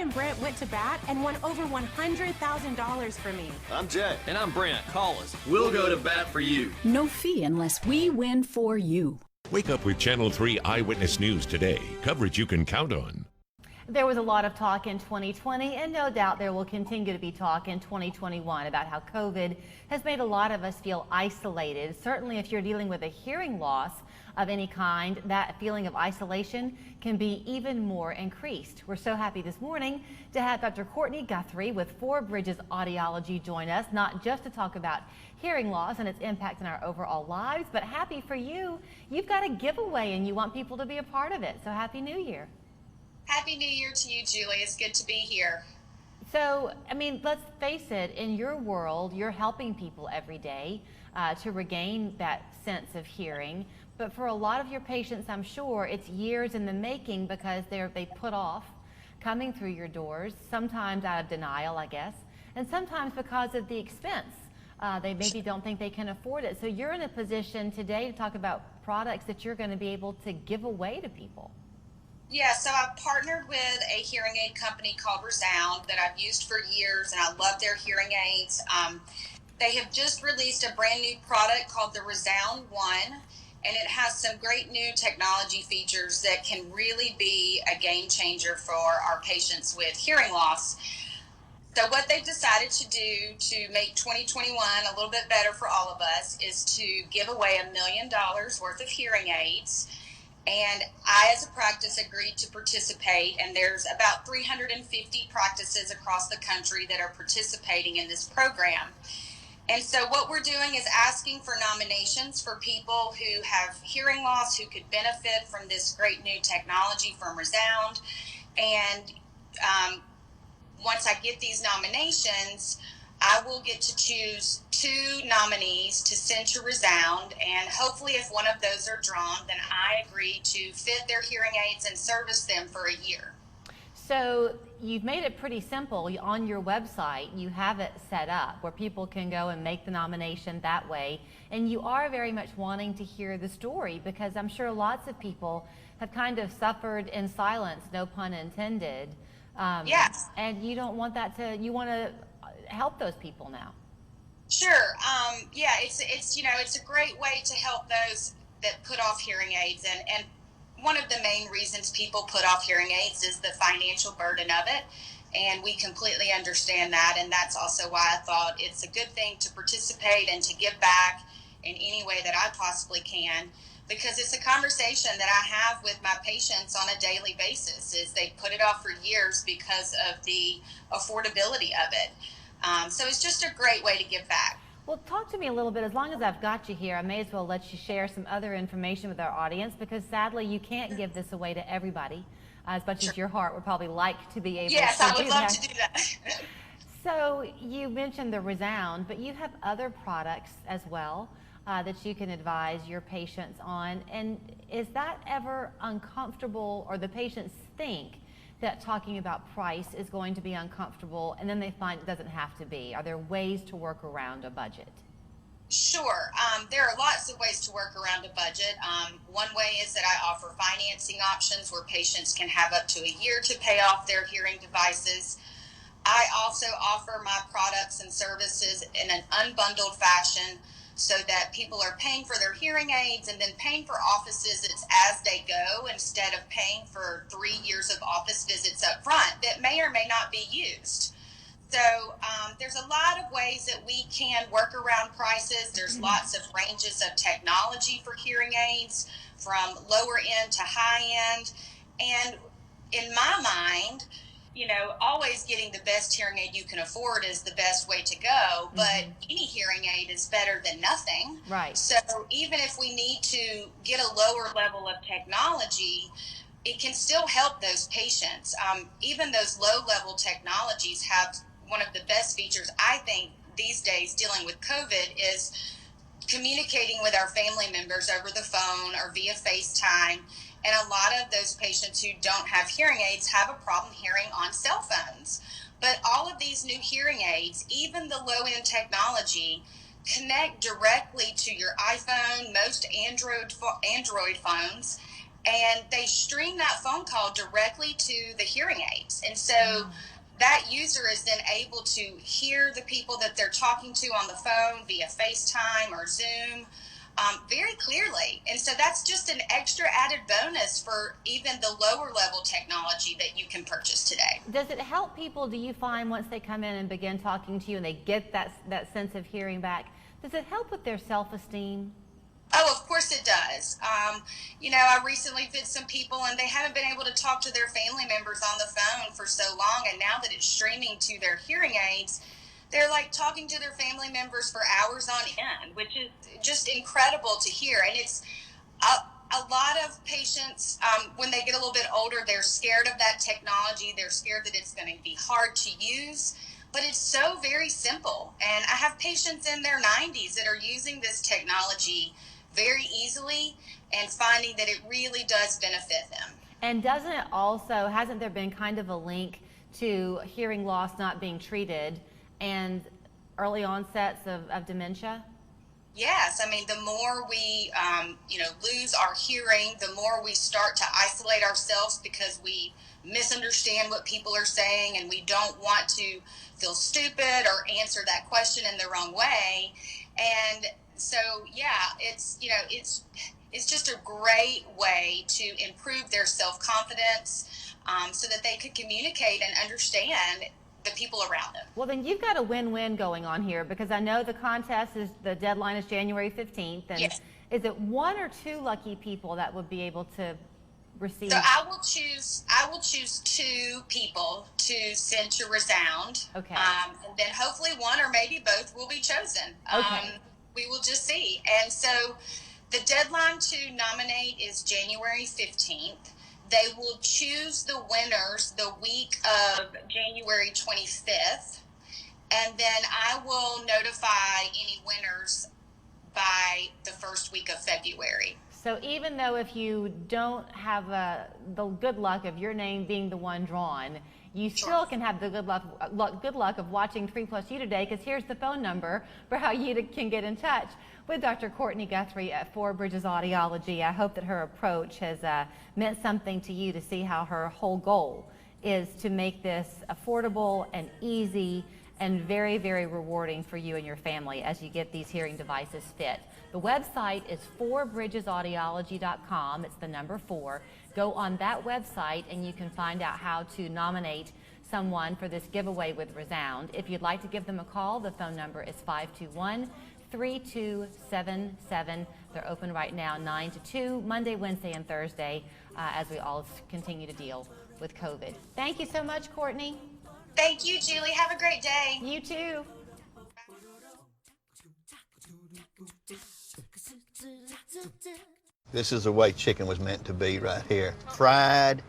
and Brent went to bat and won over $100,000 for me. I'm Jay. And I'm Brent. Call us. We'll go to bat for you. No fee unless we win for you. Wake up with Channel 3 Eyewitness News today. Coverage you can count on. There was a lot of talk in 2020, and no doubt there will continue to be talk in 2021 about how COVID has made a lot of us feel isolated. Certainly if you're dealing with a hearing loss of any kind, that feeling of isolation can be even more increased. We're so happy this morning to have Dr. Courtney Guthrie with Bridges Audiology join us, not just to talk about hearing loss and its impact on our overall lives, but happy for you. You've got a giveaway and you want people to be a part of it. So Happy New Year. Happy New Year to you, Julie. It's good to be here. So, I mean, let's face it, in your world, you're helping people every day to regain that sense of hearing. But for a lot of your patients, I'm sure it's years in the making because they put off coming through your doors, sometimes out of denial, I guess, and sometimes because of the expense. They maybe don't think they can afford it. So you're in a position today to talk about products that you're going to be able to give away to people. Yeah, so I've partnered with a hearing aid company called Resound that I've used for years, and I love their hearing aids. They have just released a brand new product called the Resound One, and it has some great new technology features that can really be a game changer for our patients with hearing loss. So what they've decided to do to make 2021 a little bit better for all of us is to give away $1 million worth of hearing aids. And I, as a practice, agreed to participate, and there's about 350 practices across the country that are participating in this program. And so what we're doing is asking for nominations for people who have hearing loss, who could benefit from this great new technology from Resound. And once I get these nominations, I will get to choose 2 nominees to send to Resound, and hopefully if one of those are drawn, then I agree to fit their hearing aids and service them for a year. So you've made it pretty simple. On your website, you have it set up where people can go and make the nomination that way. And you are very much wanting to hear the story, because I'm sure lots of people have kind of suffered in silence, no pun intended. Yes. And you don't want that to, you want to help those people now. Sure. Yeah, it's a great way to help those that put off hearing aids, and one of the main reasons people put off hearing aids is the financial burden of it, and we completely understand that, and that's also why I thought it's a good thing to participate and to give back in any way that I possibly can, because it's a conversation that I have with my patients on a daily basis. Is they put it off for years because of the affordability of it. So it's just a great way to give back. Well, talk to me a little bit. As long as I've got you here, I may as well let you share some other information with our audience, because sadly you can't give this away to everybody, as much as your heart would probably like to be able to do that. Yes, I would love to do that. So you mentioned the Resound, but you have other products as well that you can advise your patients on. And is that ever uncomfortable, or the patients think that talking about price is going to be uncomfortable, and then they find it doesn't have to be? Are there ways to work around a budget? Sure. There are lots of ways to work around a budget. One way is that I offer financing options where patients can have up to a year to pay off their hearing devices. I also offer my products and services in an unbundled fashion, so that people are paying for their hearing aids and then paying for office visits as they go, instead of paying for 3 years of office visits up front that may or may not be used. So there's a lot of ways that we can work around prices. There's lots of ranges of technology for hearing aids, from lower end to high end. And in my mind, always getting the best hearing aid you can afford is the best way to go, but any hearing aid is better than nothing. Right. So even if we need to get a lower level of technology, it can still help those patients. Even those low-level technologies have one of the best features, I think, these days dealing with COVID is communicating with our family members over the phone or via FaceTime. And a lot of those patients who don't have hearing aids have a problem hearing on cell phones. But all of these new hearing aids, even the low-end technology, connect directly to your iPhone, most Android phones, and they stream that phone call directly to the hearing aids. And so that user is then able to hear the people that they're talking to on the phone via FaceTime or Zoom very clearly. And so that's just an extra added bonus for even the lower level technology that you can purchase today. Does it help people, do you find, once they come in and begin talking to you and they get that sense of hearing back, does it help with their self-esteem? Oh, of course it does. I recently visited some people and they haven't been able to talk to their family members on the phone for so long. And now that it's streaming to their hearing aids, they're like talking to their family members for hours on end, which is just incredible to hear. And it's a lot of patients, when they get a little bit older, they're scared of that technology. They're scared that it's going to be hard to use. But it's so very simple. And I have patients in their 90s that are using this technology very easily and finding that it really does benefit them. And doesn't it also, hasn't there been kind of a link to hearing loss not being treated and early onsets of dementia? Yes, I mean, the more we, lose our hearing, the more we start to isolate ourselves because we misunderstand what people are saying and we don't want to feel stupid or answer that question in the wrong way. And so, yeah, it's just a great way to improve their self-confidence so that they could communicate and understand the people around them. Well, then you've got a win-win going on here, because I know the deadline is January 15th. And yes. Is it one or two lucky people that would be able to receive? So I will choose 2 people to send to Resound. Okay. And then hopefully one or maybe both will be chosen. Okay. We will just see. And so the deadline to nominate is January 15th. They will choose the winners the week of January 25th. And then I will notify any winners by the first week of February. So even though if you don't have the good luck of your name being the one drawn, you still can have the good luck of watching 3+U today, because here's the phone number for how you can get in touch with Dr. Courtney Guthrie at 4 Bridges Audiology. I hope that her approach has meant something to you, to see how her whole goal is to make this affordable and easy and very, very rewarding for you and your family as you get these hearing devices fit. The website is 4bridgesaudiology.com. It's the number 4. Go on that website and you can find out how to nominate someone for this giveaway with Resound. If you'd like to give them a call, the phone number is 521-3277. They're open right now 9 to 2, Monday, Wednesday, and Thursday, as we all continue to deal with COVID. Thank you so much, Courtney. Thank you, Julie. Have a great day. You too. This is the way chicken was meant to be right here. Fried,